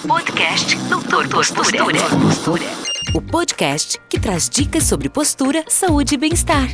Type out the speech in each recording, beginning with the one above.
Podcast Doutor Postura. O podcast que traz dicas sobre postura, saúde e bem-estar.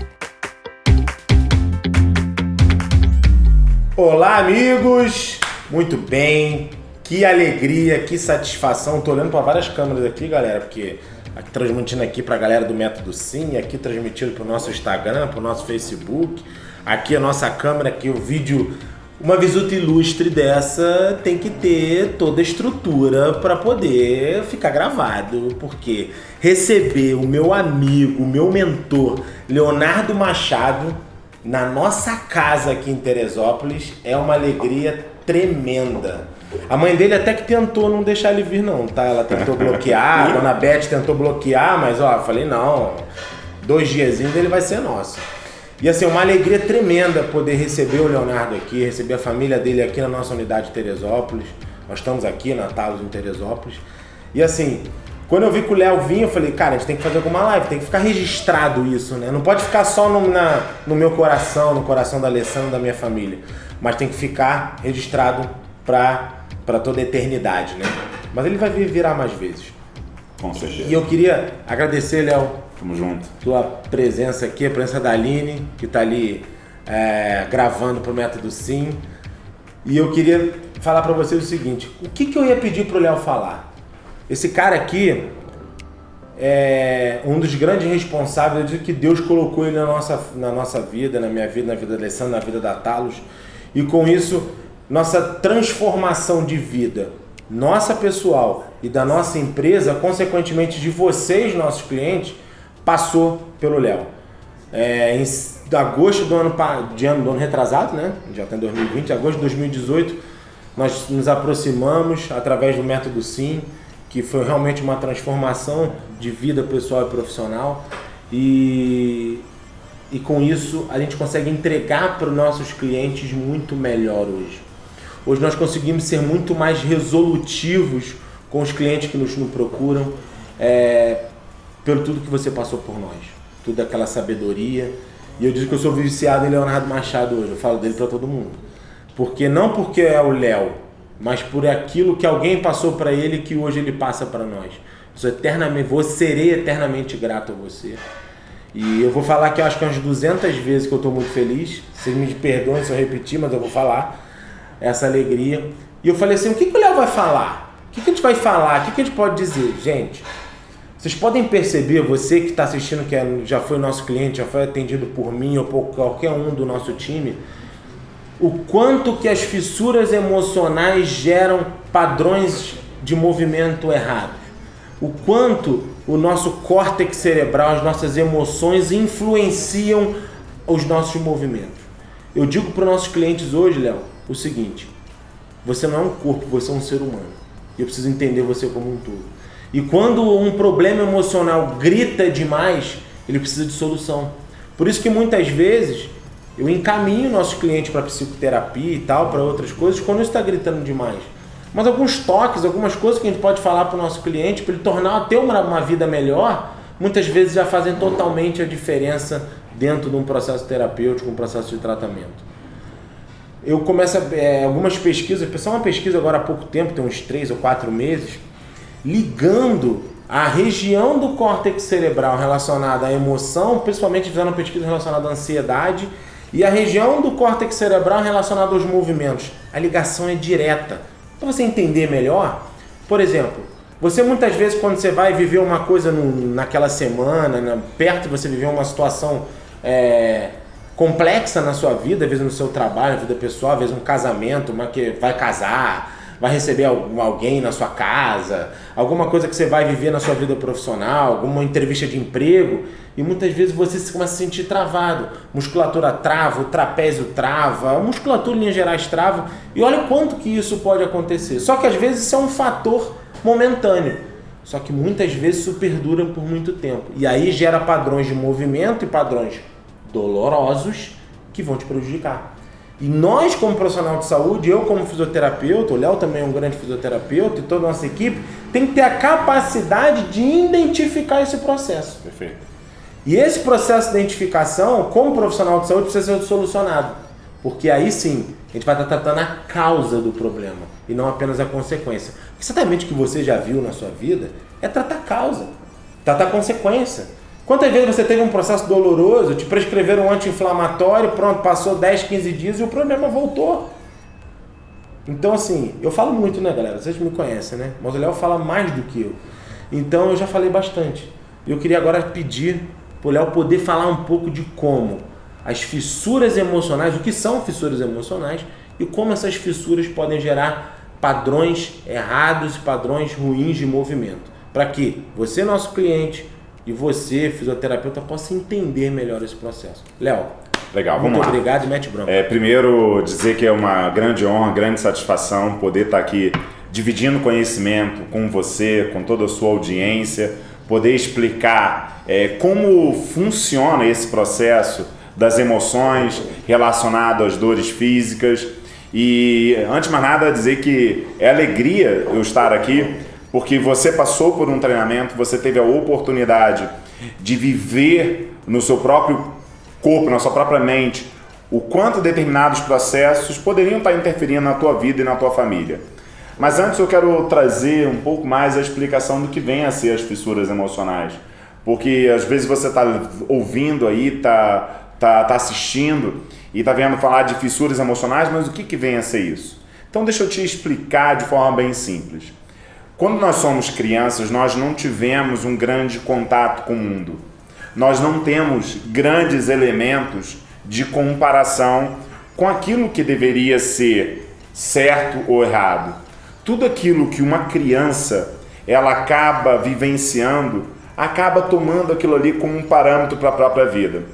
Olá, amigos! Muito bem, que alegria, que satisfação. Tô olhando para várias câmeras aqui, galera, porque aqui transmitindo aqui para a galera do Método Sim, aqui transmitindo para o nosso Instagram, para o nosso Facebook. Aqui a nossa câmera, aqui o vídeo. Uma visita ilustre dessa tem que ter toda a estrutura para poder ficar gravado, porque receber o meu amigo, o meu mentor, Leonardo Machado, na nossa casa aqui em Teresópolis, é uma alegria tremenda. A mãe dele até que tentou não deixar ele vir não, tá? Ela tentou bloquear, a dona Beth tentou bloquear, mas ó, falei não, 2 diazinhos ele vai ser nosso. E assim, uma alegria tremenda poder receber o Leonardo aqui, receber a família dele aqui na nossa unidade de Teresópolis. Nós estamos aqui na Talos, em Teresópolis. E assim, quando eu vi que o Léo vinha, eu falei, cara, a gente tem que fazer alguma live, tem que ficar registrado isso, né? Não pode ficar só no meu coração, no coração da Alessandra, da minha família. Mas tem que ficar registrado para toda a eternidade, né? Mas ele vai virar mais vezes. Com certeza. E eu queria agradecer, Léo, Tamo junto. tua presença aqui, a presença da Aline, que tá ali gravando pro Método Sim. E eu queria falar para você o seguinte, o que eu ia pedir pro Léo falar? Esse cara aqui é um dos grandes responsáveis de que Deus colocou ele na nossa vida, na minha vida, na vida da Alessandra, na vida da Talos. E com isso, nossa transformação de vida, nossa pessoal e da nossa empresa, consequentemente de vocês, nossos clientes, passou pelo Léo. Em agosto do ano retrasado, né? Já está em 2020, agosto de 2018, nós nos aproximamos através do Método Sim, que foi realmente uma transformação de vida pessoal e profissional. E com isso a gente consegue entregar para os nossos clientes muito melhor hoje. Hoje nós conseguimos ser muito mais resolutivos com os clientes que nos procuram, pelo tudo que você passou por nós, toda aquela sabedoria. E eu digo que eu sou viciado em Leonardo Machado hoje, eu falo dele para todo mundo. Não porque é o Léo, mas por aquilo que alguém passou para ele que hoje ele passa para nós. Serei eternamente grato a você. E eu vou falar que eu acho que umas 200 vezes que eu estou muito feliz. Vocês me perdoem se eu repetir, mas eu vou falar essa alegria. E eu falei assim, o que o Léo vai falar? O que a gente vai falar? O que a gente pode dizer? Gente, vocês podem perceber, você que está assistindo, que já foi nosso cliente, já foi atendido por mim ou por qualquer um do nosso time, o quanto que as fissuras emocionais geram padrões de movimento errado. O quanto o nosso córtex cerebral, as nossas emoções influenciam os nossos movimentos. Eu digo para os nossos clientes hoje, Léo, o seguinte, você não é um corpo, você é um ser humano. E eu preciso entender você como um todo. E quando um problema emocional grita demais, ele precisa de solução. Por isso que muitas vezes eu encaminho nossos clientes para psicoterapia e tal, para outras coisas, quando isso está gritando demais. Mas alguns toques, algumas coisas que a gente pode falar para o nosso cliente, para ele ter uma vida melhor, muitas vezes já fazem totalmente a diferença dentro de um processo terapêutico, um processo de tratamento. Eu começo algumas pesquisas, pessoal, uma pesquisa agora há pouco tempo, tem uns 3 ou 4 meses, ligando a região do córtex cerebral relacionada à emoção, principalmente fizeram uma pesquisa relacionada à ansiedade, e a região do córtex cerebral relacionada aos movimentos. A ligação é direta. Para você entender melhor, por exemplo, você muitas vezes quando você vai viver uma coisa naquela semana, perto de você viver uma situação complexa na sua vida, às vezes no seu trabalho, na vida pessoal, às vezes um casamento, que vai casar, vai receber alguém na sua casa, alguma coisa que você vai viver na sua vida profissional, alguma entrevista de emprego, e muitas vezes você começa a se sentir travado. Musculatura trava, o trapézio trava, a musculatura em linhas gerais trava, e olha quanto que isso pode acontecer. Só que às vezes isso é um fator momentâneo, só que muitas vezes isso perdura por muito tempo. E aí gera padrões de movimento e padrões dolorosos que vão te prejudicar. E nós, como profissional de saúde, eu como fisioterapeuta, o Léo também é um grande fisioterapeuta e toda a nossa equipe, tem que ter a capacidade de identificar esse processo. Perfeito. E esse processo de identificação, como profissional de saúde, precisa ser solucionado. Porque aí sim, A gente vai estar tratando a causa do problema e não apenas a consequência. Exatamente o que você já viu na sua vida é tratar a causa, tratar a consequência. Quantas vezes você teve um processo doloroso, te prescreveram um anti-inflamatório, pronto, passou 10, 15 dias e o problema voltou. Então, assim, eu falo muito, né, galera? Vocês me conhecem, né? Mas o Léo fala mais do que eu. Então, eu já falei bastante. Eu queria agora pedir para o Léo poder falar um pouco de como as fissuras emocionais, o que são fissuras emocionais e como essas fissuras podem gerar padrões errados e padrões ruins de movimento. Para que você, nosso cliente, e você, fisioterapeuta, possa entender melhor esse processo. Léo, legal, vamos muito lá. Obrigado e mete bronca. Primeiro, dizer que é uma grande honra, grande satisfação poder estar aqui dividindo conhecimento com você, com toda a sua audiência, poder explicar como funciona esse processo das emoções relacionado às dores físicas. E, antes de mais nada, dizer que é alegria eu estar aqui, porque você passou por um treinamento, você teve a oportunidade de viver no seu próprio corpo, na sua própria mente, o quanto determinados processos poderiam estar interferindo na tua vida e na tua família. Mas antes eu quero trazer um pouco mais a explicação do que vem a ser as fissuras emocionais. Porque às vezes você está ouvindo aí, tá assistindo e está vendo falar de fissuras emocionais, mas o que vem a ser isso? Então deixa eu te explicar de forma bem simples. Quando nós somos crianças, nós não tivemos um grande contato com o mundo. Nós não temos grandes elementos de comparação com aquilo que deveria ser certo ou errado. Tudo aquilo que uma criança ela acaba vivenciando, acaba tomando aquilo ali como um parâmetro para a própria vida.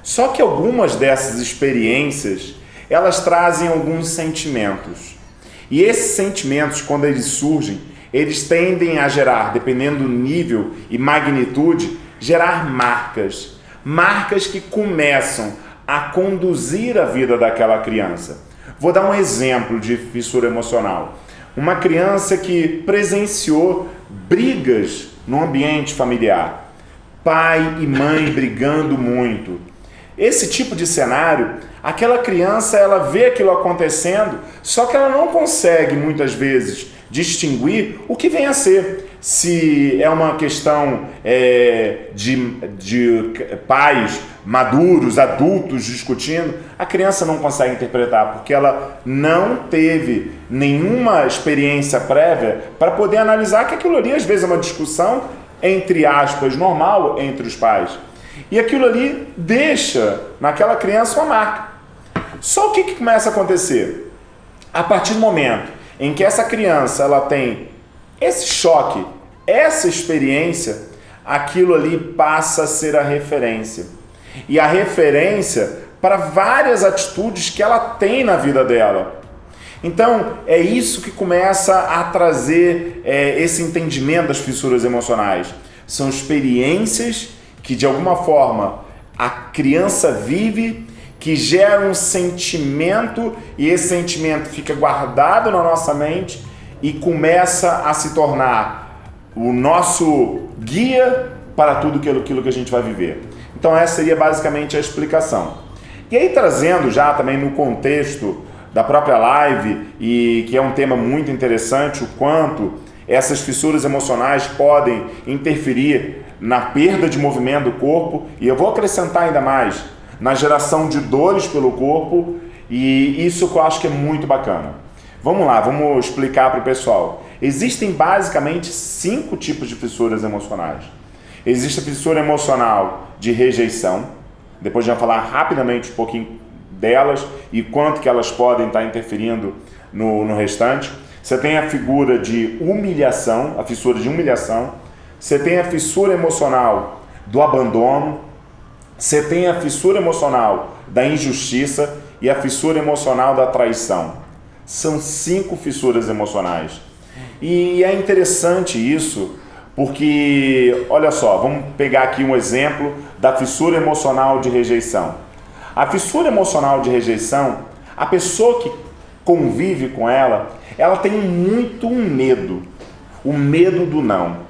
Só que algumas dessas experiências, elas trazem alguns sentimentos. E esses sentimentos, quando eles surgem, eles tendem a gerar, dependendo do nível e magnitude, gerar marcas. Marcas que começam a conduzir a vida daquela criança. Vou dar um exemplo de fissura emocional. Uma criança que presenciou brigas no ambiente familiar. Pai e mãe brigando muito. Esse tipo de cenário, aquela criança ela vê aquilo acontecendo, só que ela não consegue muitas vezes distinguir o que vem a ser. Se é uma questão de pais maduros, adultos discutindo, a criança não consegue interpretar, porque ela não teve nenhuma experiência prévia para poder analisar que aquilo ali às vezes é uma discussão, entre aspas, normal entre os pais. E aquilo ali deixa naquela criança uma marca. Só o que começa a acontecer? A partir do momento em que essa criança ela tem esse choque, essa experiência, aquilo ali passa a ser a referência. E a referência para várias atitudes que ela tem na vida dela. Então, é isso que começa a trazer esse entendimento das fissuras emocionais. São experiências que, de alguma forma, a criança vive, que gera um sentimento e esse sentimento fica guardado na nossa mente e começa a se tornar o nosso guia para tudo aquilo que a gente vai viver. Então essa seria basicamente a explicação. E aí trazendo já também no contexto da própria live, e que é um tema muito interessante, o quanto essas fissuras emocionais podem interferir na perda de movimento do corpo, e eu vou acrescentar ainda mais, na geração de dores pelo corpo, e isso que eu acho que é muito bacana. Vamos lá, vamos explicar para o pessoal. Existem basicamente 5 tipos de fissuras emocionais. Existe a fissura emocional de rejeição, depois a gente vai falar rapidamente um pouquinho delas e quanto que elas podem estar interferindo no restante. Você tem a figura de humilhação, a fissura de humilhação. Você tem a fissura emocional do abandono. Você tem a fissura emocional da injustiça e a fissura emocional da traição. São 5 fissuras emocionais. E é interessante isso, porque, olha só, vamos pegar aqui um exemplo da fissura emocional de rejeição. A fissura emocional de rejeição, a pessoa que convive com ela tem muito um medo, o medo do não.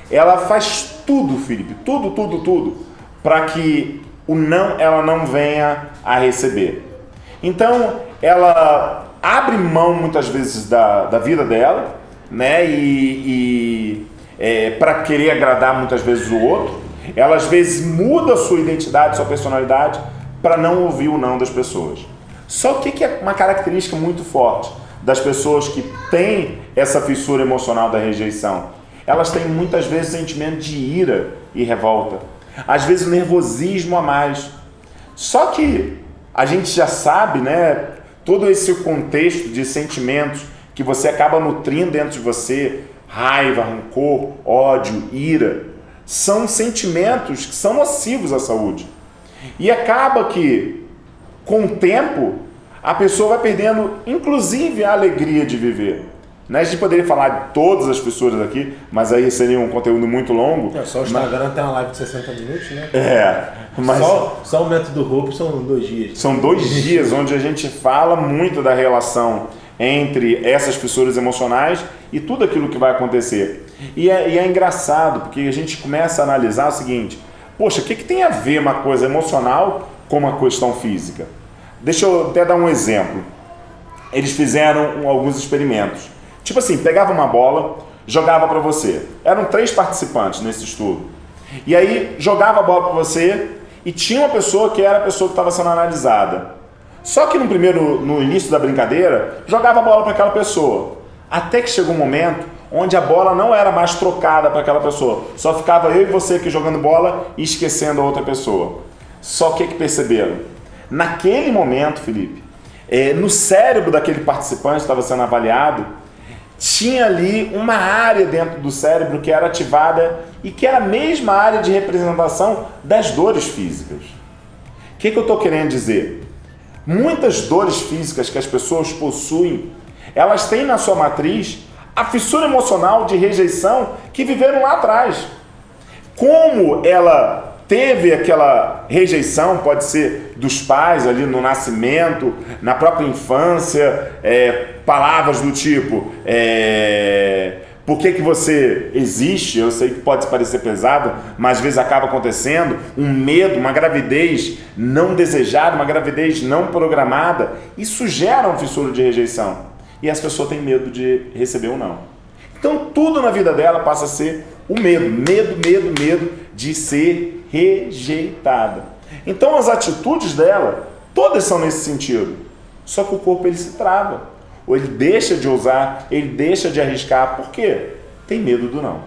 Ela faz tudo, Felipe, tudo, para que o não ela não venha a receber. Então, ela abre mão muitas vezes da vida dela, né? Para querer agradar muitas vezes o outro. Ela às vezes muda a sua identidade, sua personalidade, para não ouvir o não das pessoas. Só que é uma característica muito forte das pessoas que têm essa fissura emocional da rejeição? Elas têm muitas vezes sentimento de ira e revolta. Às vezes o nervosismo a mais. Só que a gente já sabe, né, todo esse contexto de sentimentos que você acaba nutrindo dentro de você, raiva, rancor, ódio, ira, são sentimentos que são nocivos à saúde. E acaba que, com o tempo, a pessoa vai perdendo, inclusive, a alegria de viver. Né? A gente poderia falar de todas as fissuras aqui, mas aí seria um conteúdo muito longo. Só o Instagram tem uma live de 60 minutos, né? Mas só o método Hope são 2 dias. São 2 dias onde a gente fala muito da relação entre essas fissuras emocionais e tudo aquilo que vai acontecer. E é engraçado, porque a gente começa a analisar o seguinte: poxa, o que tem a ver uma coisa emocional com uma questão física? Deixa eu até dar um exemplo. Eles fizeram alguns experimentos. Tipo assim, pegava uma bola, jogava para você. Eram 3 participantes nesse estudo. E aí jogava a bola para você e tinha uma pessoa que era a pessoa que estava sendo analisada. Só que no início da brincadeira, jogava a bola para aquela pessoa. Até que chegou um momento onde a bola não era mais trocada para aquela pessoa. Só ficava eu e você aqui jogando bola e esquecendo a outra pessoa. Só que perceberam? Naquele momento, Felipe, no cérebro daquele participante que estava sendo avaliado, tinha ali uma área dentro do cérebro que era ativada e que era a mesma área de representação das dores físicas. O que eu estou querendo dizer? Muitas dores físicas que as pessoas possuem, elas têm na sua matriz a fissura emocional de rejeição que viveram lá atrás. Como ela teve aquela rejeição, pode ser dos pais ali no nascimento, na própria infância, palavras do tipo, por que você existe? Eu sei que pode parecer pesado, mas às vezes acaba acontecendo, um medo, uma gravidez não desejada, uma gravidez não programada, isso gera uma fissura de rejeição. E as pessoas têm medo de receber ou não. Então tudo na vida dela passa a ser o medo de ser rejeitada. Então as atitudes dela, todas são nesse sentido. Só que o corpo ele se trava. Ou ele deixa de ousar, ele deixa de arriscar. Por quê? Tem medo do não.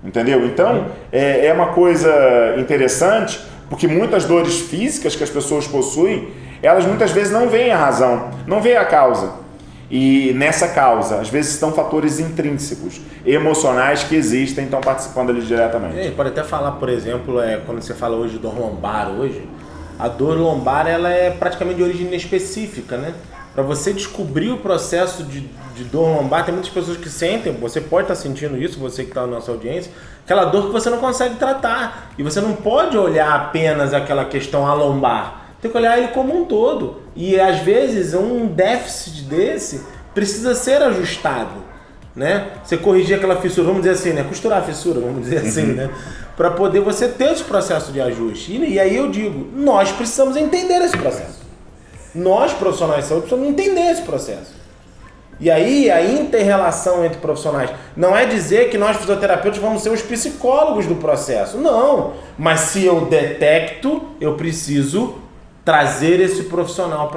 Entendeu? Então é uma coisa interessante, porque muitas dores físicas que as pessoas possuem, elas muitas vezes não veem a razão, não veem a causa. E nessa causa, às vezes estão fatores intrínsecos, emocionais que existem e estão participando ali diretamente. A gente pode até falar, por exemplo, quando você fala hoje de dor lombar hoje, a dor lombar ela é praticamente de origem inespecífica, né? Para você descobrir o processo de dor lombar, tem muitas pessoas que sentem, você pode estar sentindo isso, você que está na nossa audiência, aquela dor que você não consegue tratar. E você não pode olhar apenas aquela questão a lombar. Tem que olhar ele como um todo. E às vezes um déficit desse precisa ser ajustado, né? Você corrigir aquela fissura, vamos dizer assim, né? Costurar a fissura, vamos dizer assim, né? Para poder você ter esse processo de ajuste. E aí eu digo, nós precisamos entender esse processo. Nós, profissionais de saúde, precisamos entender esse processo. E aí a inter-relação entre profissionais não é dizer que nós fisioterapeutas vamos ser os psicólogos do processo. Não. Mas se eu detecto, eu preciso trazer esse profissional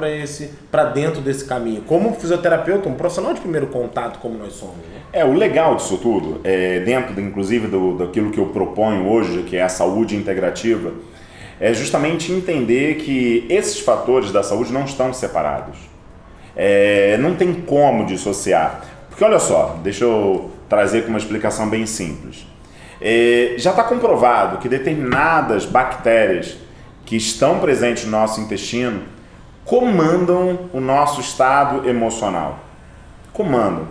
para dentro desse caminho. Como fisioterapeuta, um profissional de primeiro contato, como nós somos. Né? O legal disso tudo, dentro inclusive daquilo que eu proponho hoje, que é a saúde integrativa, é justamente entender que esses fatores da saúde não estão separados. Não tem como dissociar. Porque olha só, deixa eu trazer com uma explicação bem simples. Já está comprovado que determinadas bactérias que estão presentes no nosso intestino comandam o nosso estado emocional. Comandam.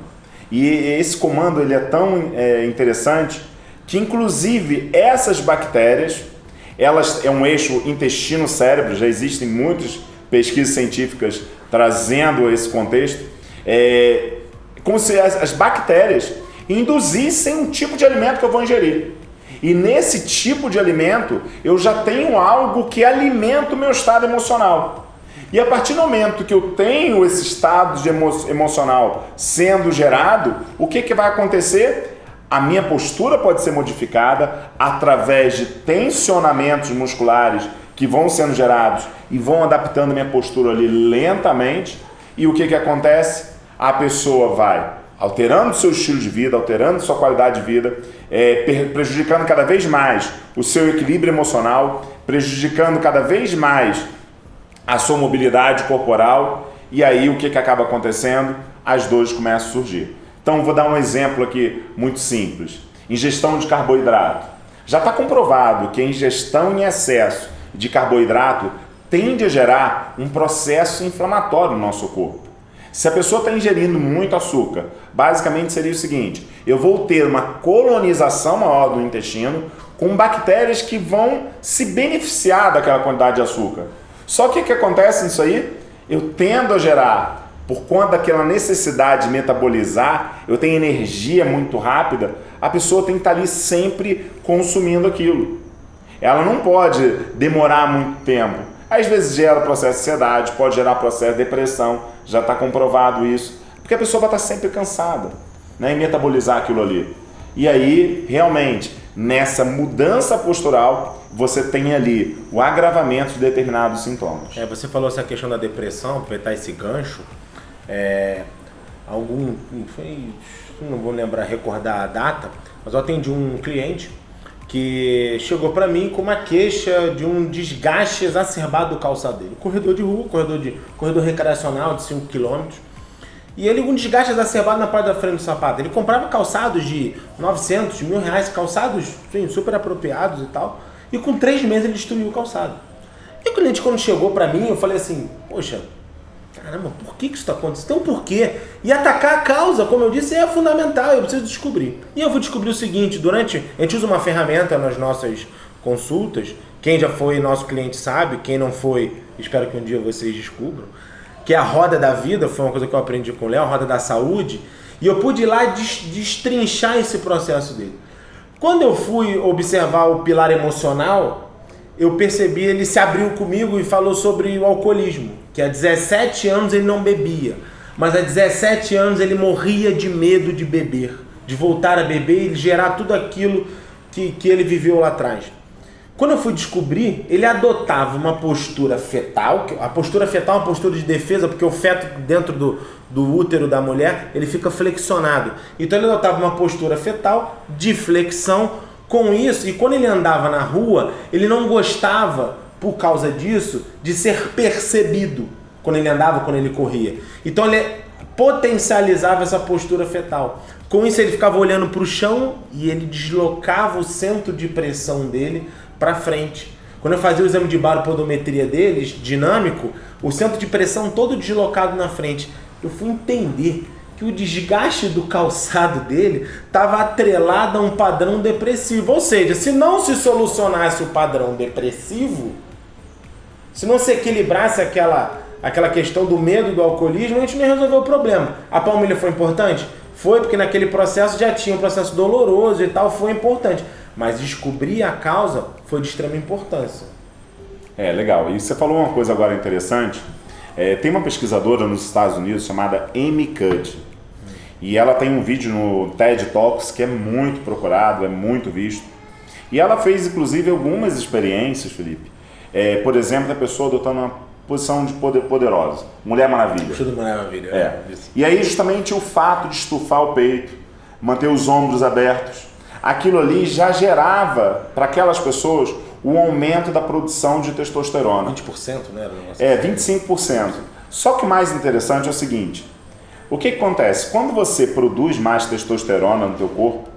E esse comando ele é tão interessante que, inclusive, essas bactérias, elas é um eixo intestino-cérebro, já existem muitas pesquisas científicas trazendo esse contexto, como se as bactérias induzissem um tipo de alimento que eu vou ingerir. E nesse tipo de alimento, eu já tenho algo que alimenta o meu estado emocional. E a partir do momento que eu tenho esse estado de emocional sendo gerado, o que vai acontecer? A minha postura pode ser modificada através de tensionamentos musculares que vão sendo gerados e vão adaptando a minha postura ali lentamente. E o que acontece? A pessoa vai alterando seu estilo de vida, alterando sua qualidade de vida, prejudicando cada vez mais o seu equilíbrio emocional, prejudicando cada vez mais a sua mobilidade corporal. E aí o que acaba acontecendo? As dores começam a surgir. Então vou dar um exemplo aqui muito simples. Ingestão de carboidrato. Já está comprovado que a ingestão em excesso de carboidrato tende a gerar um processo inflamatório no nosso corpo. Se a pessoa está ingerindo muito açúcar, basicamente seria o seguinte: eu vou ter uma colonização maior do intestino com bactérias que vão se beneficiar daquela quantidade de açúcar. Só que o que acontece nisso aí? Eu tendo a gerar, por conta daquela necessidade de metabolizar, eu tenho energia muito rápida, a pessoa tem que estar ali sempre consumindo aquilo. Ela não pode demorar muito tempo. Às vezes gera processo de ansiedade, pode gerar processo de depressão, já está comprovado isso, porque a pessoa vai estar sempre cansada, né, em metabolizar aquilo ali. E aí, realmente, nessa mudança postural, você tem ali o agravamento de determinados sintomas. Você falou essa questão da depressão, aproveitar esse gancho. Não vou recordar a data, mas eu atendi um cliente que chegou para mim com uma queixa de um desgaste exacerbado do calçado dele. Corredor de rua, corredor recreacional de 5 km. E ele com um desgaste exacerbado na parte da frente do sapato. Ele comprava calçados de 900, R$1.000, calçados super apropriados e tal. E com 3 meses ele destruiu o calçado. E o cliente, quando chegou para mim, eu falei assim: poxa, caramba, por que isso está acontecendo? Tem um porquê. E atacar a causa, como eu disse, é fundamental, eu preciso descobrir. E eu vou descobrir o seguinte: a gente usa uma ferramenta nas nossas consultas, quem já foi nosso cliente sabe, quem não foi, espero que um dia vocês descubram, que é a roda da vida, foi uma coisa que eu aprendi com o Léo, a roda da saúde, e eu pude ir lá destrinchar esse processo dele. Quando eu fui observar o pilar emocional, eu percebi, ele se abriu comigo e falou sobre o alcoolismo, que há 17 anos ele não bebia, mas há 17 anos ele morria de medo de beber, de voltar a beber e gerar tudo aquilo que ele viveu lá atrás. Quando eu fui descobrir, ele adotava uma postura fetal. A postura fetal é uma postura de defesa, porque o feto dentro do útero da mulher, ele fica flexionado. Então ele adotava uma postura fetal de flexão com isso. E quando ele andava na rua, ele não gostava, por causa disso, de ser percebido quando ele andava, quando ele corria. Então ele potencializava essa postura fetal. Com isso ele ficava olhando para o chão e ele deslocava o centro de pressão dele para frente. Quando eu fazia o exame de baropodometria deles, dinâmico, o centro de pressão todo deslocado na frente. Eu fui entender que o desgaste do calçado dele estava atrelado a um padrão depressivo. Ou seja, se não se solucionasse o padrão depressivo, se não se equilibrasse aquela questão do medo do alcoolismo, a gente não ia resolver o problema. A palmilha foi importante? Foi, porque naquele processo já tinha um processo doloroso e tal, foi importante. Mas descobrir a causa foi de extrema importância. Legal. E você falou uma coisa agora interessante. Tem uma pesquisadora nos Estados Unidos chamada Amy Cuddy. E ela tem um vídeo no TED Talks que é muito procurado, é muito visto. E ela fez, inclusive, algumas experiências, Felipe. Por exemplo, a pessoa adotando uma posição de poderosa. Mulher Maravilha. Tudo Maravilha. E aí, justamente, o fato de estufar o peito, manter os ombros abertos, aquilo ali já gerava, para aquelas pessoas, o aumento da produção de testosterona. 20%, né? 25%. Só que o mais interessante é o seguinte: o que acontece? Quando você produz mais testosterona no teu corpo,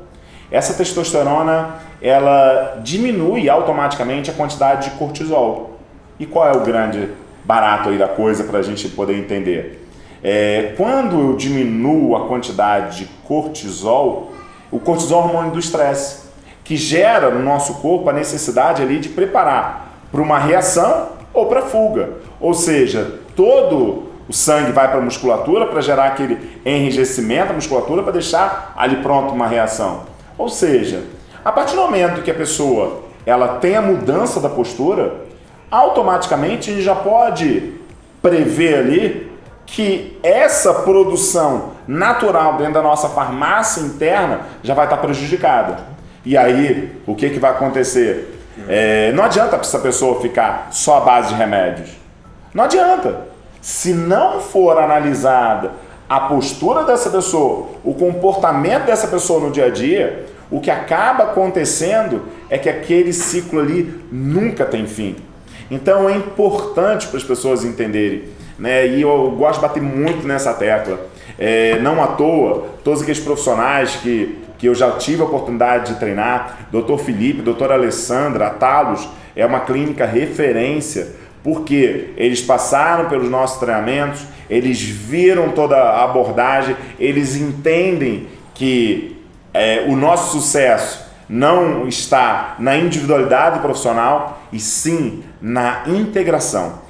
essa testosterona, ela diminui automaticamente a quantidade de cortisol. E qual é o grande barato aí da coisa para a gente poder entender? Quando eu diminuo a quantidade de cortisol, o cortisol é o hormônio do estresse, que gera no nosso corpo a necessidade ali de preparar para uma reação ou para fuga. Ou seja, todo o sangue vai para a musculatura para gerar aquele enrijecimento da musculatura para deixar ali pronto uma reação. Ou seja, a partir do momento que a pessoa ela tem a mudança da postura, automaticamente a gente já pode prever ali que essa produção natural dentro da nossa farmácia interna já vai estar prejudicada. E aí, o que vai acontecer? Não adianta essa pessoa ficar só à base de remédios. Não adianta. Se não for analisada a postura dessa pessoa, o comportamento dessa pessoa no dia a dia, o que acaba acontecendo é que aquele ciclo ali nunca tem fim. Então é importante para as pessoas entenderem, né? E eu gosto de bater muito nessa tecla. Não à toa, todos aqueles profissionais que eu já tive a oportunidade de treinar, Dr. Felipe, Dr. Alessandra, a Talos, é uma clínica referência, porque eles passaram pelos nossos treinamentos, eles viram toda a abordagem, eles entendem que o nosso sucesso não está na individualidade profissional, e sim na integração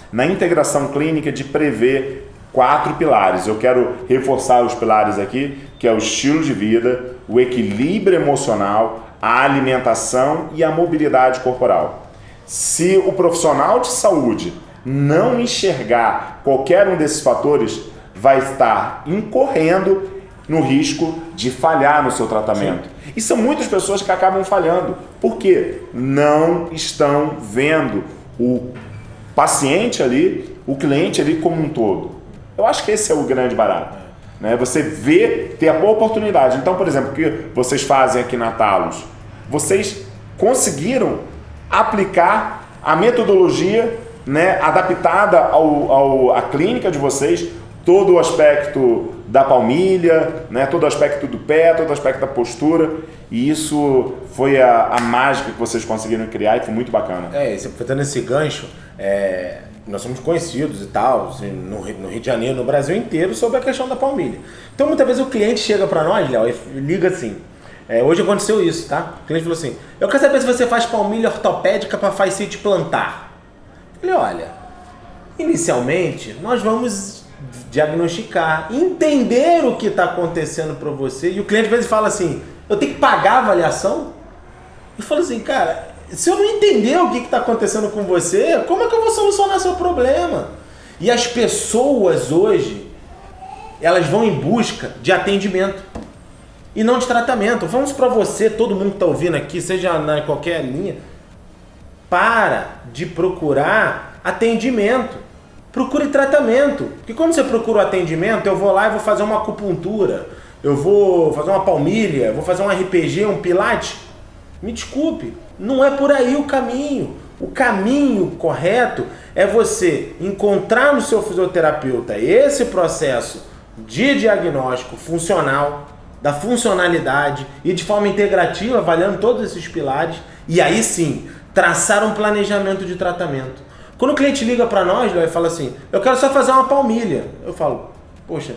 clínica de prever 4 pilares. Eu quero reforçar os pilares aqui, que é o estilo de vida, o equilíbrio emocional, a alimentação e a mobilidade corporal. Se o profissional de saúde não enxergar qualquer um desses fatores, vai estar incorrendo no risco de falhar no seu tratamento. Sim. E são muitas pessoas que acabam falhando, porque não estão vendo o paciente ali, o cliente ali como um todo. Eu acho que esse é o grande barato. Né? Você vê, ter a boa oportunidade. Então, por exemplo, o que vocês fazem aqui na Talos? Vocês conseguiram aplicar a metodologia, né, adaptada à clínica de vocês, todo o aspecto da palmilha, né, todo o aspecto do pé, todo o aspecto da postura, e isso foi a mágica que vocês conseguiram criar e foi muito bacana. Você aproveitando esse gancho, nós somos conhecidos e tal, assim, no Rio de Janeiro, no Brasil inteiro, sobre a questão da palmilha. Então muitas vezes o cliente chega para nós, Léo, e liga assim, hoje aconteceu isso, tá? O cliente falou assim, eu quero saber se você faz palmilha ortopédica para fascite plantar. Eu falei, olha, inicialmente nós vamos diagnosticar, entender o que está acontecendo para você, e o cliente às vezes fala assim, eu tenho que pagar a avaliação? Eu falo assim, cara, se eu não entender o que está acontecendo com você, como é que eu vou solucionar seu problema? E as pessoas hoje, elas vão em busca de atendimento e não de tratamento. Vamos para você, todo mundo que está ouvindo aqui, seja na qualquer linha, para de procurar atendimento. Procure tratamento. Porque quando você procura o atendimento, eu vou lá e vou fazer uma acupuntura, eu vou fazer uma palmilha, vou fazer um RPG, um pilates. Me desculpe, não é por aí o caminho. O caminho correto é você encontrar no seu fisioterapeuta esse processo de diagnóstico funcional, da funcionalidade e de forma integrativa, avaliando todos esses pilares, e aí sim, traçar um planejamento de tratamento. Quando o cliente liga para nós, ele fala assim, eu quero só fazer uma palmilha. Eu falo, poxa,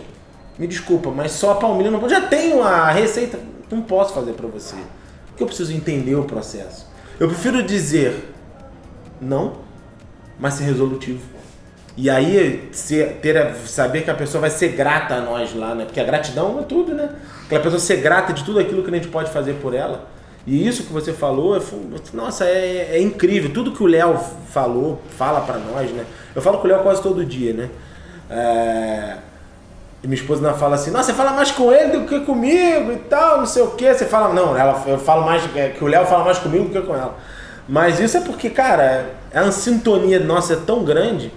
me desculpa, mas só a palmilha não pode. Já tenho a receita, não posso fazer para você. Porque eu preciso entender o processo. Eu prefiro dizer não, mas ser resolutivo. E aí saber que a pessoa vai ser grata a nós lá, né? Porque a gratidão é tudo, né? Aquela pessoa ser grata de tudo aquilo que a gente pode fazer por ela. E isso que você falou, nossa, é incrível. Tudo que o Léo fala pra nós, né? Eu falo com o Léo quase todo dia, né? E minha esposa ainda fala assim, nossa, você fala mais com ele do que comigo e tal, não sei o quê. Você fala, não, eu falo mais, que o Léo fala mais comigo do que com ela. Mas isso é porque, cara, a sintonia nossa é tão grande,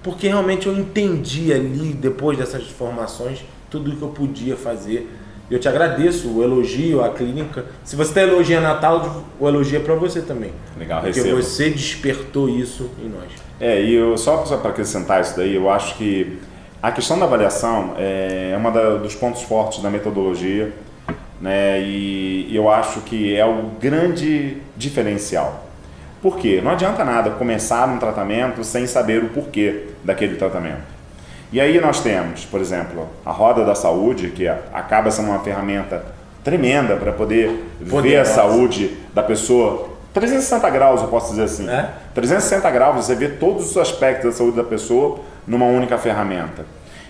porque realmente eu entendi ali, depois dessas informações, tudo o que eu podia fazer. Eu te agradeço o elogio, a clínica. Se você está elogiando a Natal, o elogio é para você também. Legal, porque recebo. Você despertou isso em nós. E eu só para acrescentar isso daí, eu acho que a questão da avaliação é um dos pontos fortes da metodologia, né? E eu acho que é o grande diferencial. Por quê? Não adianta nada começar um tratamento sem saber o porquê daquele tratamento. E aí nós temos, por exemplo, a roda da saúde, que acaba sendo uma ferramenta tremenda para poder ver a saúde da pessoa. 360 graus, eu posso dizer assim. 360 graus, você vê todos os aspectos da saúde da pessoa numa única ferramenta.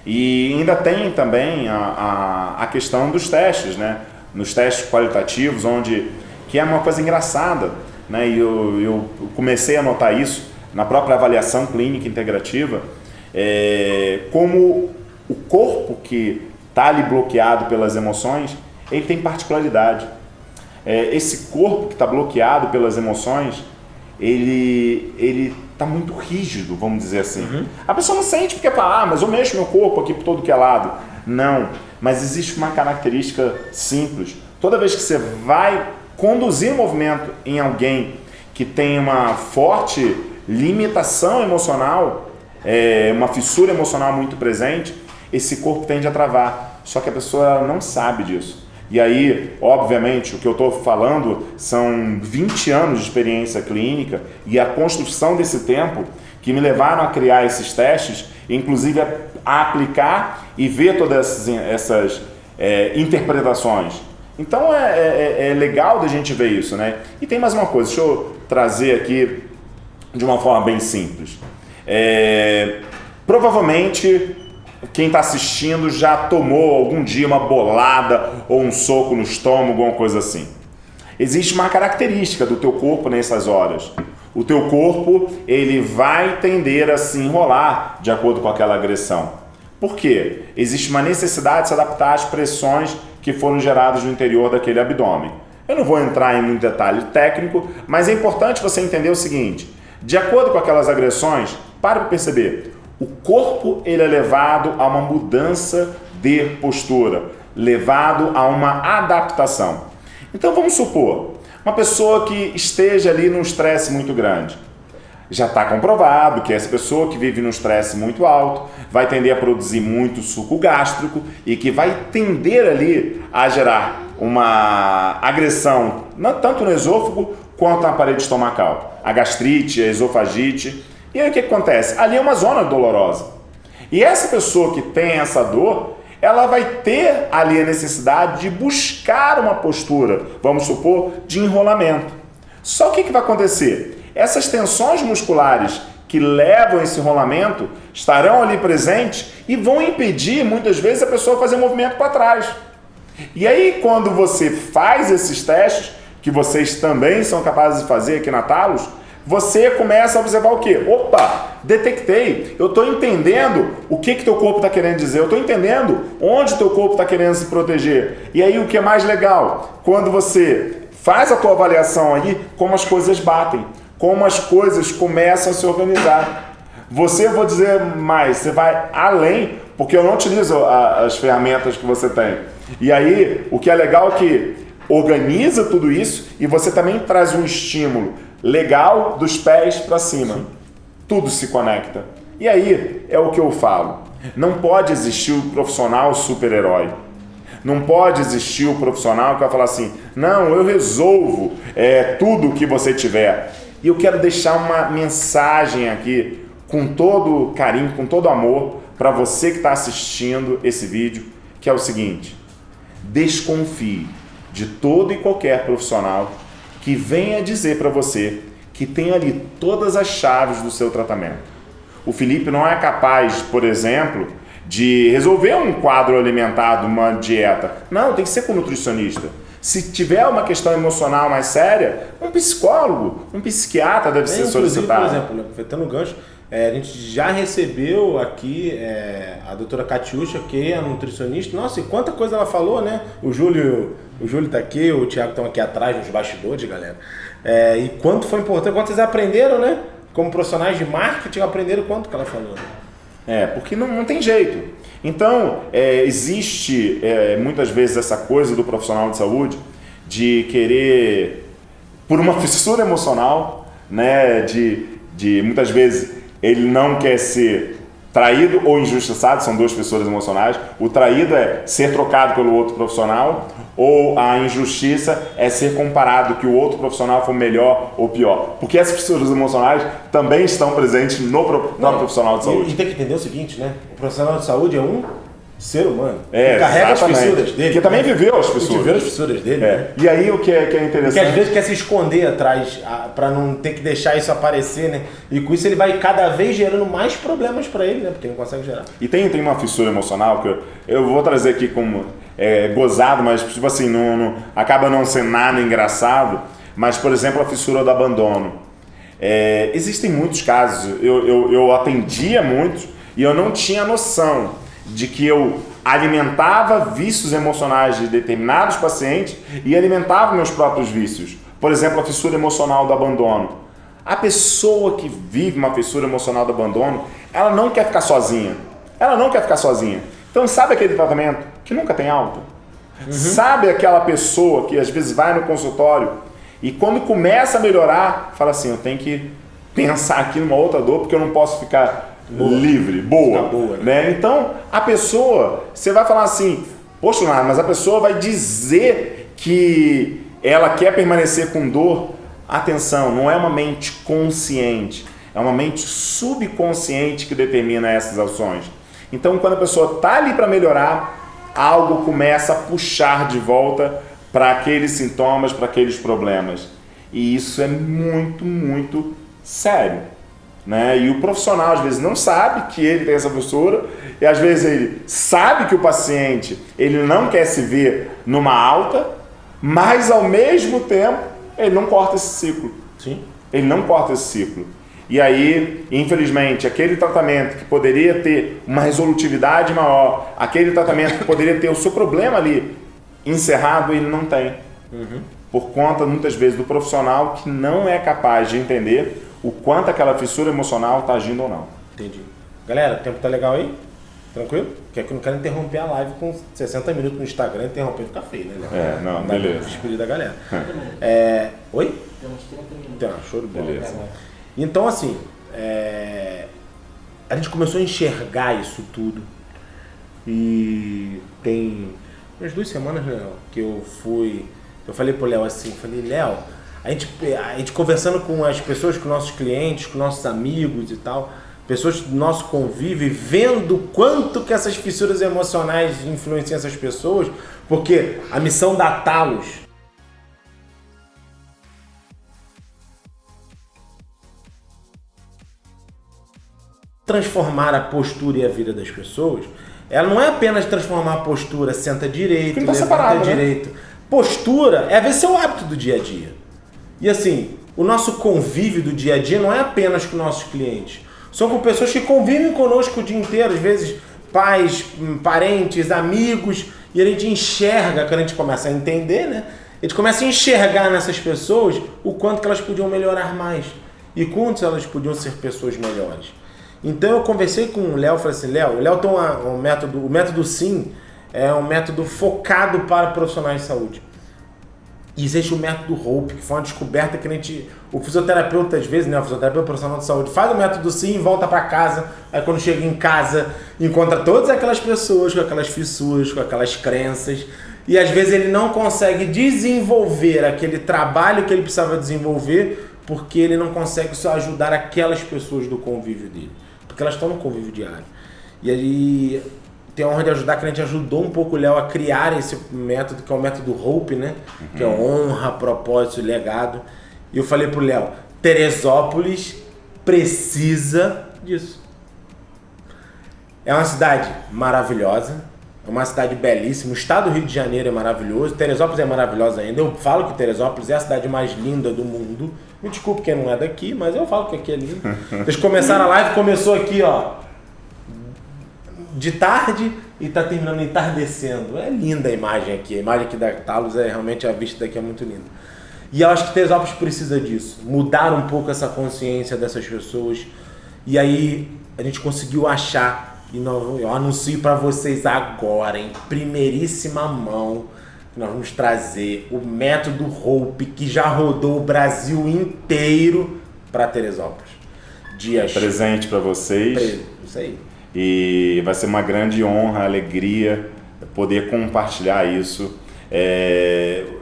E ainda tem também a questão dos testes, né? Nos testes qualitativos, que é uma coisa engraçada, né? E eu comecei a notar isso na própria avaliação clínica integrativa. como o corpo que está ali bloqueado pelas emoções, ele tem particularidade. Esse corpo que está bloqueado pelas emoções, ele está muito rígido, vamos dizer assim. Uhum. A pessoa não sente porque fala, mas eu mexo meu corpo aqui por todo que é lado. Não, mas existe uma característica simples. Toda vez que você vai conduzir o movimento em alguém que tem uma forte limitação emocional, uma fissura emocional muito presente, esse corpo tende a travar. Só que a pessoa não sabe disso. E aí, obviamente, o que eu estou falando são 20 anos de experiência clínica e a construção desse tempo que me levaram a criar esses testes, inclusive a aplicar e ver todas essas interpretações. Então é legal da gente ver isso, né? E tem mais uma coisa, deixa eu trazer aqui de uma forma bem simples. Provavelmente quem está assistindo já tomou algum dia uma bolada ou um soco no estômago, alguma coisa assim. Existe uma característica do teu corpo nessas horas. O teu corpo, ele vai tender a se enrolar de acordo com aquela agressão. Por quê? Existe uma necessidade de se adaptar às pressões que foram geradas no interior daquele abdômen. Eu não vou entrar em muito detalhe técnico, mas é importante você entender o seguinte: de acordo com aquelas agressões, para perceber, o corpo ele é levado a uma mudança de postura, levado a uma adaptação. Então vamos supor, uma pessoa que esteja ali num estresse muito grande. Já está comprovado que essa pessoa que vive num estresse muito alto vai tender a produzir muito suco gástrico e que vai tender ali a gerar uma agressão, não tanto no esôfago quanto na parede estomacal. A gastrite, a esofagite. E aí o que acontece? Ali é uma zona dolorosa. E essa pessoa que tem essa dor, ela vai ter ali a necessidade de buscar uma postura, vamos supor, de enrolamento. Só que o que vai acontecer? Essas tensões musculares que levam esse enrolamento estarão ali presentes e vão impedir, muitas vezes, a pessoa fazer movimento para trás. E aí, quando você faz esses testes, que vocês também são capazes de fazer aqui na Talos, você começa a observar o quê? Opa, detectei, eu estou entendendo o que teu corpo está querendo dizer, eu estou entendendo onde teu corpo está querendo se proteger. E aí o que é mais legal? Quando você faz a tua avaliação aí, como as coisas batem, como as coisas começam a se organizar. Você, eu vou dizer mais, você vai além, porque eu não utilizo as ferramentas que você tem. E aí, o que é legal é que organiza tudo isso e você também traz um estímulo legal dos pés para cima. Sim. Tudo se conecta. E aí é o que eu falo. Não pode existir o profissional super-herói. Não pode existir o profissional que vai falar assim, não, eu resolvo tudo o que você tiver. E eu quero deixar uma mensagem aqui com todo carinho, com todo amor para você que está assistindo esse vídeo, que é o seguinte: desconfie de todo e qualquer profissional que venha dizer para você que tem ali todas as chaves do seu tratamento. O Felipe não é capaz, por exemplo, de resolver um quadro alimentar, uma dieta. Não, tem que ser com um nutricionista. Se tiver uma questão emocional mais séria, um psicólogo, um psiquiatra deve ser solicitado. Por exemplo, aproveitando o gancho, a gente já recebeu aqui a doutora Catiúcha, que é a nutricionista. Nossa, e quanta coisa ela falou, né? O Júlio tá aqui, o Thiago estão aqui atrás, nos bastidores, galera. E quanto foi importante, quanto vocês aprenderam, né? Como profissionais de marketing, aprenderam quanto que ela falou. Porque não tem jeito. Então, existe muitas vezes essa coisa do profissional de saúde de querer, por uma fissura emocional, né? De muitas vezes ele não quer ser traído ou injustiçado, são duas fissuras emocionais. O traído é ser trocado pelo outro profissional, ou a injustiça é ser comparado, que o outro profissional foi melhor ou pior. Porque essas fissuras emocionais também estão presentes no próprio profissional de saúde. E tem que entender o seguinte, né? O profissional de saúde é um ser humano. Que carrega exatamente. As fissuras dele. Que também viveu as fissuras. Viveu as fissuras dele. Né? E aí o que é interessante... Porque às vezes quer se esconder atrás, para não ter que deixar isso aparecer, né? E com isso ele vai cada vez gerando mais problemas para ele, né? Porque ele não consegue gerar. E tem uma fissura emocional que eu vou trazer aqui como gozado, mas tipo assim, acaba não sendo nada engraçado. Mas, por exemplo, a fissura do abandono. Existem muitos casos, eu atendia muitos, e eu não tinha noção de que eu alimentava vícios emocionais de determinados pacientes e alimentava meus próprios vícios. Por exemplo, a fissura emocional do abandono. A pessoa que vive uma fissura emocional do abandono, ela não quer ficar sozinha. Ela não quer ficar sozinha. Então, sabe aquele tratamento que nunca tem alta? Sabe aquela pessoa que às vezes vai no consultório e quando começa a melhorar, fala assim, eu tenho que pensar aqui numa outra dor porque eu não posso ficar livre, boa, né? Então, a pessoa, você vai falar assim, poxa, mas a pessoa vai dizer que ela quer permanecer com dor. Atenção, não é uma mente consciente, é uma mente subconsciente que determina essas ações. Então, quando a pessoa está ali para melhorar, algo começa a puxar de volta para aqueles sintomas, para aqueles problemas. E isso é muito, muito sério, né? E o profissional às vezes não sabe que ele tem essa fissura, e às vezes ele sabe que o paciente ele não quer se ver numa alta, mas ao mesmo tempo ele não corta esse ciclo. Sim. Ele não corta esse ciclo. E aí, infelizmente, aquele tratamento que poderia ter uma resolutividade maior, aquele tratamento que poderia ter o seu problema ali encerrado, ele não tem. Por conta, muitas vezes, do profissional que não é capaz de entender o quanto aquela fissura emocional está agindo ou não. Entendi. Galera, o tempo tá legal aí? Tranquilo? Porque aqui eu não quero interromper a live com 60 minutos no Instagram, interromper fica feio, né? Não, beleza. Despedir da galera. Oi? Tem uns 30 minutos. Então, show de bola. Beleza. Então, assim, a gente começou a enxergar isso tudo e tem umas 2 semanas, né, Léo, que eu falei pro Léo assim, Léo, a gente conversando com as pessoas, com nossos clientes, com nossos amigos e tal, pessoas do nosso convívio, vendo quanto que essas fissuras emocionais influenciam essas pessoas, porque a missão da Talos transformar a postura e a vida das pessoas, ela não é apenas transformar a postura, senta direito, Não tá levanta separado, né? direito. Postura é ver seu hábito do dia a dia. E assim, o nosso convívio do dia a dia não é apenas com nossos clientes. São com pessoas que convivem conosco o dia inteiro, às vezes pais, parentes, amigos, e a gente enxerga, quando a gente começa a entender, né? A gente começa a enxergar nessas pessoas o quanto que elas podiam melhorar mais e quanto elas podiam ser pessoas melhores. Então eu conversei com o Léo, falei assim, Léo, o Léo tem um método, o método SIM é um método focado para profissionais de saúde. E existe o método Hope, que foi uma descoberta que o fisioterapeuta, às vezes, né, o fisioterapeuta profissional de saúde, faz o método SIM e volta para casa. Aí quando chega em casa, encontra todas aquelas pessoas com aquelas fissuras, com aquelas crenças. E às vezes ele não consegue desenvolver aquele trabalho que ele precisava desenvolver, porque ele não consegue só ajudar aquelas pessoas do convívio dele. Porque elas estão no convívio diário. E aí tem a honra de ajudar, que a gente ajudou um pouco o Léo a criar esse método, que é o método Hope, né? Que é honra, propósito e legado. E eu falei pro Léo, Teresópolis precisa disso. É uma cidade maravilhosa, é uma cidade belíssima, o estado do Rio de Janeiro é maravilhoso, Teresópolis é maravilhosa ainda. Eu falo que Teresópolis é a cidade mais linda do mundo. Me desculpe quem não é daqui, mas eu falo que aqui é lindo. Vocês começaram a live, começou aqui, ó, de tarde e tá terminando entardecendo. É linda a imagem aqui. A imagem aqui da Talos realmente, a vista daqui é muito linda. E eu acho que Teresópolis precisa disso. Mudar um pouco essa consciência dessas pessoas. E aí a gente conseguiu achar, e eu anuncio para vocês agora, em primeiríssima mão, que nós vamos trazer o método Hope, que já rodou o Brasil inteiro, para Teresópolis. Dias. Presente para vocês. Isso aí. E vai ser uma grande honra, alegria poder compartilhar isso.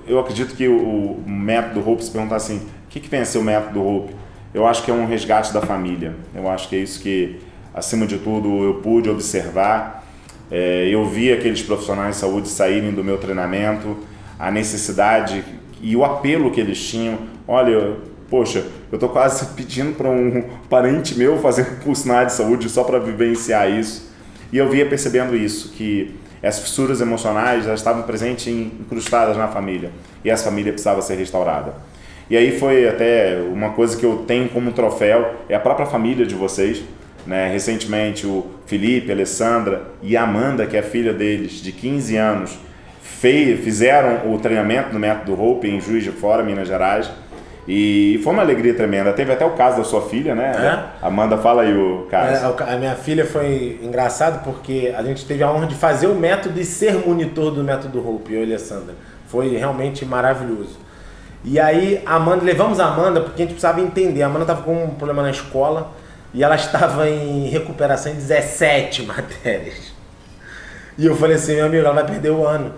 Eu acredito que o método Hope, se perguntar assim, o que vem a ser o método Hope? Eu acho que é um resgate da família. Eu acho que é isso que, acima de tudo, eu pude observar. Eu vi aqueles profissionais de saúde saírem do meu treinamento, a necessidade e o apelo que eles tinham. Olha, poxa, eu estou quase pedindo para um parente meu fazer um curso na área de saúde só para vivenciar isso. E eu via percebendo isso, que as fissuras emocionais já estavam presentes, incrustadas na família. E essa família precisava ser restaurada. E aí foi até uma coisa que eu tenho como troféu, é a própria família de vocês, né? Recentemente o Felipe, a Alessandra e a Amanda, que é a filha deles, de 15 anos, fizeram o treinamento no Método Hope em Juiz de Fora, Minas Gerais. E foi uma alegria tremenda. Teve até o caso da sua filha, né? Amanda, fala aí o caso. A minha filha foi engraçado porque a gente teve a honra de fazer o método e ser monitor do Método Hope, eu e a Alessandra. Foi realmente maravilhoso. E aí, levamos a Amanda porque a gente precisava entender. A Amanda estava com um problema na escola e ela estava em recuperação em 17 matérias. E eu falei assim, meu amigo, ela vai perder o ano.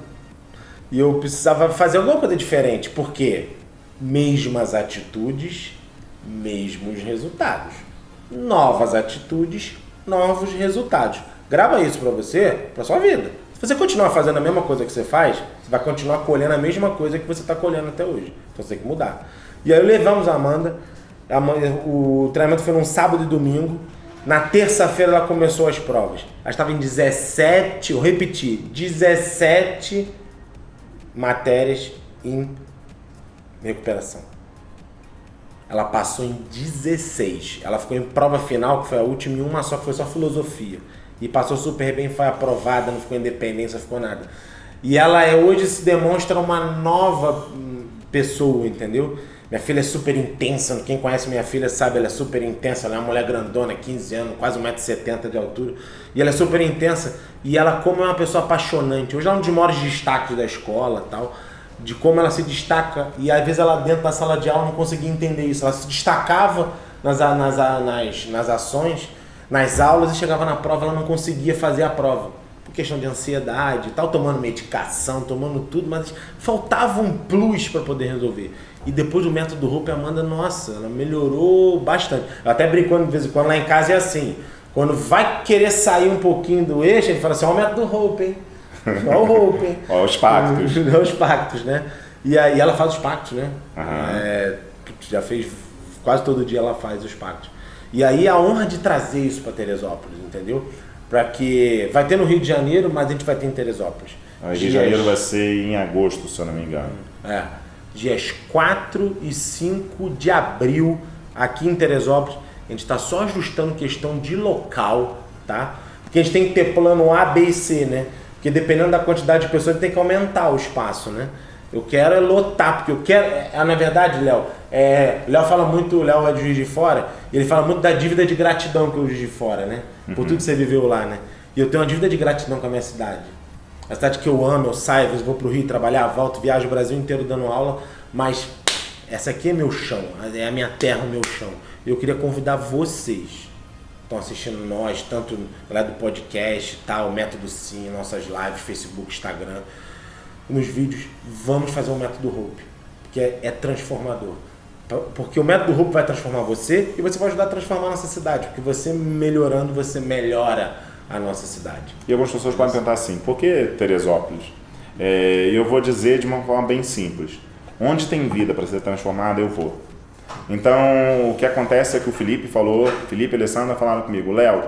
E eu precisava fazer alguma coisa diferente. Por quê? Mesmas atitudes, mesmos resultados. Novas atitudes, novos resultados. Grava isso pra você, pra sua vida. Se você continuar fazendo a mesma coisa que você faz, você vai continuar colhendo a mesma coisa que você está colhendo até hoje. Então você tem que mudar. E aí levamos a Amanda. O treinamento foi num sábado e domingo. Na terça-feira ela começou as provas. Ela estava em 17, eu repeti, 17 matérias em recuperação. Ela passou em 16. Ela ficou em prova final, que foi a última, e uma só, que foi só filosofia. E passou super bem, foi aprovada, não ficou independência, não ficou nada. E ela hoje se demonstra uma nova pessoa, entendeu? Minha filha é super intensa, quem conhece minha filha sabe, ela é super intensa, ela é uma mulher grandona, 15 anos, quase 1,70 m de altura. E ela é super intensa, e ela como é uma pessoa apaixonante. Hoje ela é um dos maiores destaques da escola e tal, de como ela se destaca, e às vezes ela dentro da sala de aula não conseguia entender isso. Ela se destacava nas ações, nas aulas, e chegava na prova, ela não conseguia fazer a prova. Por questão de ansiedade e tal, tomando medicação, tomando tudo, mas faltava um plus para poder resolver. E depois do Método Hope, a Amanda, nossa, ela melhorou bastante. Eu até brincando de vez em quando, lá em casa é assim, quando vai querer sair um pouquinho do eixo, a gente fala assim, ó o Método Hope, hein? Ó o Hope, hein? Ó os pactos. Ó os pactos, né? E aí ela faz os pactos, né? Uhum. Já fez, quase todo dia ela faz os pactos. E aí a honra de trazer isso para Teresópolis, entendeu? Para que vai ter no Rio de Janeiro, mas a gente vai ter em Teresópolis. O Rio de Janeiro vai ser em agosto, se eu não me engano. Dias 4 e 5 de abril, aqui em Teresópolis. A gente está só ajustando questão de local, tá? Porque a gente tem que ter plano A, B e C, né? Porque dependendo da quantidade de pessoas, a gente tem que aumentar o espaço, né? Eu quero lotar, porque eu quero... na verdade, Léo, o Léo fala muito, o Léo é de Juiz de Fora, e ele fala muito da dívida de gratidão que é o Juiz de Fora, né? Por tudo que você viveu lá, né? E eu tenho uma dívida de gratidão com a minha cidade. A cidade que eu amo, eu saio, às vezes vou pro Rio trabalhar, volto, viajo o Brasil inteiro dando aula, mas essa aqui é meu chão, é a minha terra, o meu chão. E eu queria convidar vocês, que estão assistindo nós, tanto lá do podcast, tal, Método Sim, nossas lives, Facebook, Instagram, nos vídeos, vamos fazer um Método Hope, que é transformador. Porque o Método Hope vai transformar você e você vai ajudar a transformar a nossa cidade, porque você melhorando, você melhora a nossa cidade. E algumas pessoas podem perguntar assim, por que Teresópolis? Eu vou dizer de uma forma bem simples. Onde tem vida para ser transformada, eu vou. Então, o que acontece é que o Felipe e a Alessandra falaram comigo, Léo,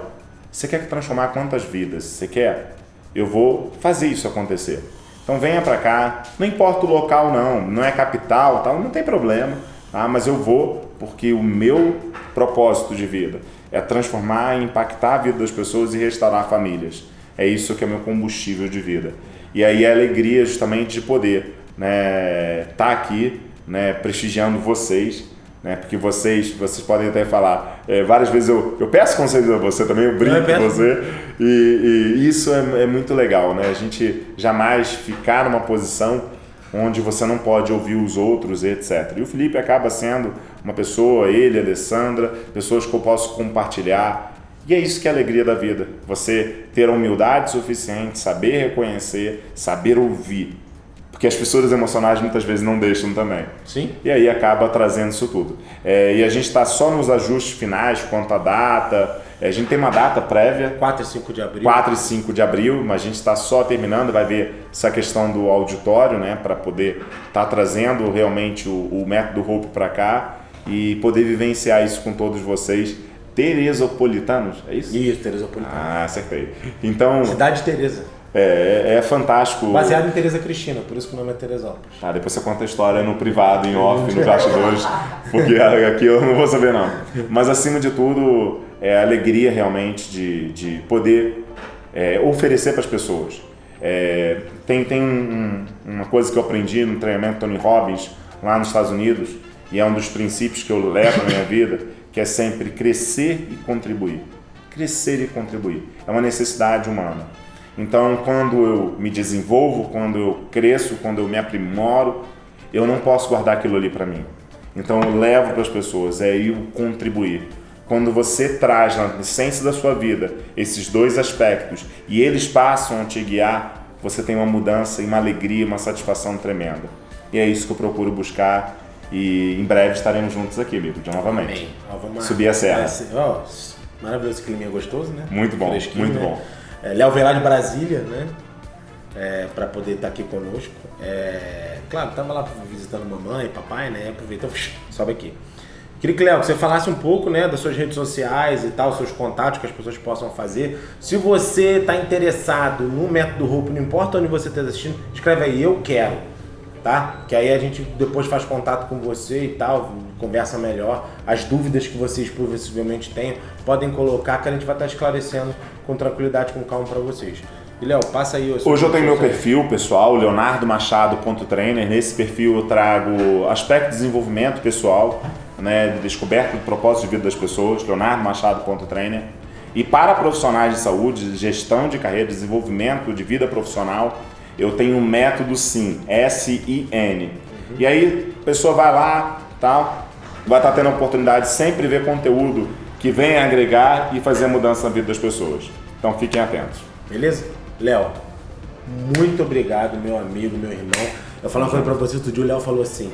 você quer transformar quantas vidas? Você quer? Eu vou fazer isso acontecer. Então venha para cá, não importa o local não é capital, tal, não tem problema, tá? Mas eu vou porque o meu propósito de vida é transformar e impactar a vida das pessoas e restaurar famílias. É isso que é meu combustível de vida. E aí a alegria justamente de poder, né, tá aqui, né, prestigiando vocês, né, porque vocês podem até falar, várias vezes eu peço conselhos a você também, eu brinco com você, e isso é muito legal, né, a gente jamais ficar numa posição onde você não pode ouvir os outros, etc. E o Felipe acaba sendo uma pessoa, ele, a Alessandra, pessoas que eu posso compartilhar. E é isso que é a alegria da vida. Você ter a humildade suficiente, saber reconhecer, saber ouvir. Porque as fissuras emocionais muitas vezes não deixam também. Sim. E aí acaba trazendo isso tudo. E a gente está só nos ajustes finais quanto à data. A gente tem uma data prévia. 4 e 5 de abril. 4 e 5 de abril, mas a gente está só terminando. Vai ver essa questão do auditório, né? Para poder estar trazendo realmente o Método Hope para cá e poder vivenciar isso com todos vocês. Teresopolitanos, é isso? Isso, Teresopolitanos. Ah, acertei. Então, Cidade de Teresa. É fantástico. Baseado em Teresa Cristina, por isso que o nome é Teresópolis. Tá, depois você conta a história no privado, em off, no bastidores, porque aqui eu não vou saber não. Mas acima de tudo, é a alegria realmente de poder oferecer para as pessoas. Tem uma coisa que eu aprendi no treinamento Tony Robbins lá nos Estados Unidos, e é um dos princípios que eu levo na minha vida, que é sempre crescer e contribuir. Crescer e contribuir. É uma necessidade humana. Então, quando eu me desenvolvo, quando eu cresço, quando eu me aprimoro, eu não posso guardar aquilo ali para mim. Então, eu levo para as pessoas, o contribuir. Quando você traz na essência da sua vida esses dois aspectos e eles passam a te guiar, você tem uma mudança e uma alegria, uma satisfação tremenda. E é isso que eu procuro buscar, e em breve estaremos juntos aqui, amigo, novamente. Vamos subir a serra. Maravilhoso, clima gostoso, né? Muito bom, muito né? bom. Léo veio lá de Brasília, né? Para poder estar aqui conosco. Claro, estava lá visitando mamãe e papai, né? Aproveitou, sobe aqui. Queria que, Léo, você falasse um pouco, né, das suas redes sociais e tal, seus contatos que as pessoas possam fazer. Se você está interessado no método Hope, não importa onde você esteja assistindo, escreve aí, eu quero, tá? Que aí a gente depois faz contato com você e tal, conversa melhor. As dúvidas que vocês possivelmente tenham, podem colocar que a gente vai estar esclarecendo com tranquilidade, com calma para vocês. E, Léo, passa aí. Hoje eu tenho meu perfil pessoal, leonardomachado.trainer. Nesse perfil eu trago aspecto de desenvolvimento pessoal, né, de descoberta do propósito de vida das pessoas, leonardomachado.trainer. E para profissionais de saúde, gestão de carreira, desenvolvimento de vida profissional, eu tenho um método SIN, S-I-N. E aí a pessoa vai lá, tal, vai estar tendo a oportunidade de sempre ver conteúdo que venha agregar e fazer a mudança na vida das pessoas. Então fiquem atentos. Beleza? Léo, muito obrigado, meu amigo, meu irmão. Eu falei uma coisa pra você outro dia, o Léo falou assim,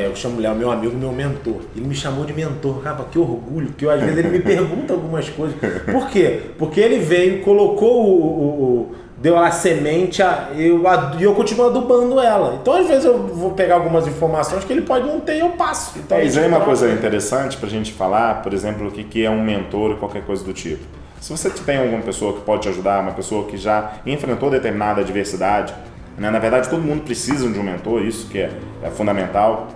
eu chamo o Léo, meu amigo, meu mentor. Ele me chamou de mentor, cara, que orgulho, porque às vezes ele me pergunta algumas coisas. Por quê? Porque ele veio, colocou deu a semente e eu continuo adubando ela. Então, às vezes, eu vou pegar algumas informações que ele pode não ter e eu passo. Então, isso aí é uma coisa interessante pra gente falar, por exemplo, o que é um mentor ou qualquer coisa do tipo. Se você tem alguma pessoa que pode te ajudar, uma pessoa que já enfrentou determinada adversidade, né? Na verdade, todo mundo precisa de um mentor, isso que é fundamental.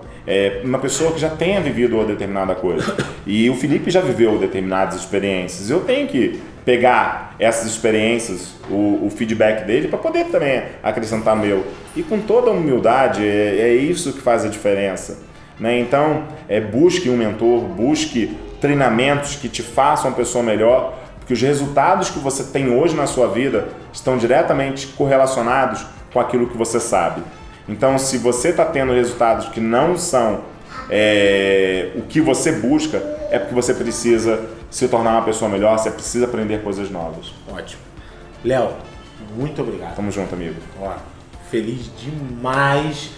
Uma pessoa que já tenha vivido uma determinada coisa. E o Felipe já viveu determinadas experiências. Eu tenho que pegar essas experiências, o feedback dele, para poder também acrescentar meu. E com toda a humildade, é isso que faz a diferença, né? Então, busque um mentor, busque treinamentos que te façam uma pessoa melhor, porque os resultados que você tem hoje na sua vida estão diretamente correlacionados com aquilo que você sabe. Então, se você está tendo resultados que não são o que você busca, é porque você precisa se tornar uma pessoa melhor, você precisa aprender coisas novas. Ótimo. Léo, muito obrigado. Tamo junto, amigo. Feliz demais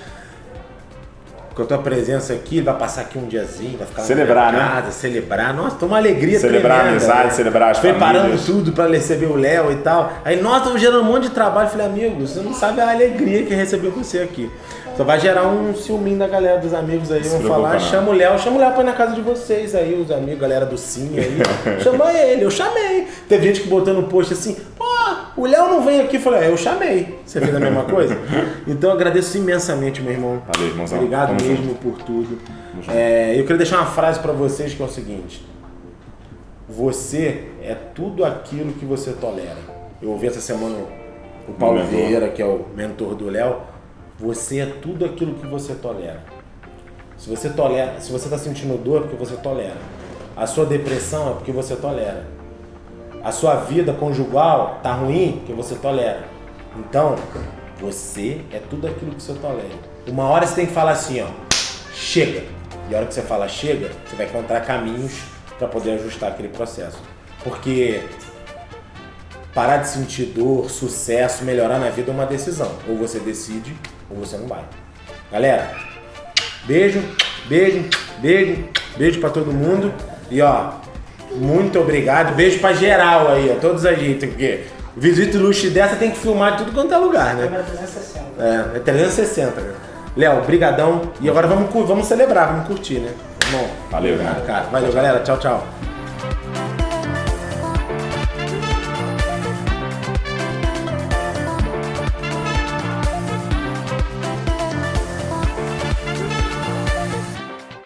com a tua presença aqui. Vai passar aqui um diazinho, vai ficar celebrar, na casa, né? Celebrar. Nossa, tô uma alegria celebrar tremenda, a amizade, né? celebrar as preparando famílias. tudo para receber o Léo e tal. Aí nós estamos gerando um monte de trabalho. Falei, amigo, você não sabe a alegria que é receber você aqui. Só vai gerar um ciúminho da galera dos amigos aí. Vão falar, chama o Léo pra ir na casa de vocês aí, os amigos, galera do Sim aí. Chama ele, eu chamei. Teve gente que botou no post assim, o Léo não vem aqui. Eu falei, eu chamei. Você fez a mesma coisa? Então eu agradeço imensamente, meu irmão. Valeu, irmãozão. Obrigado Tamo mesmo junto. por tudo. Eu queria deixar uma frase pra vocês que é o seguinte: você é tudo aquilo que você tolera. Eu ouvi essa semana o Paulo Vieira, que é o mentor do Léo. Você é tudo aquilo que você tolera. Se você está sentindo dor, é porque você tolera. A sua depressão é porque você tolera. A sua vida conjugal tá ruim porque você tolera. Então, você é tudo aquilo que você tolera. Uma hora você tem que falar assim, chega. E a hora que você fala chega, você vai encontrar caminhos para poder ajustar aquele processo. Porque parar de sentir dor, sucesso, melhorar na vida é uma decisão. Ou você decide, ou você não vai. Galera, beijo, beijo, beijo, beijo pra todo mundo. E muito obrigado. Beijo pra geral aí, todos a gente. Porque visita luxo dessa tem que filmar de tudo quanto é lugar, né? É 360. É 360, cara. Léo, brigadão. E agora vamos celebrar, vamos curtir, né? Bom, Valeu, cara. Valeu, galera. Tchau, tchau.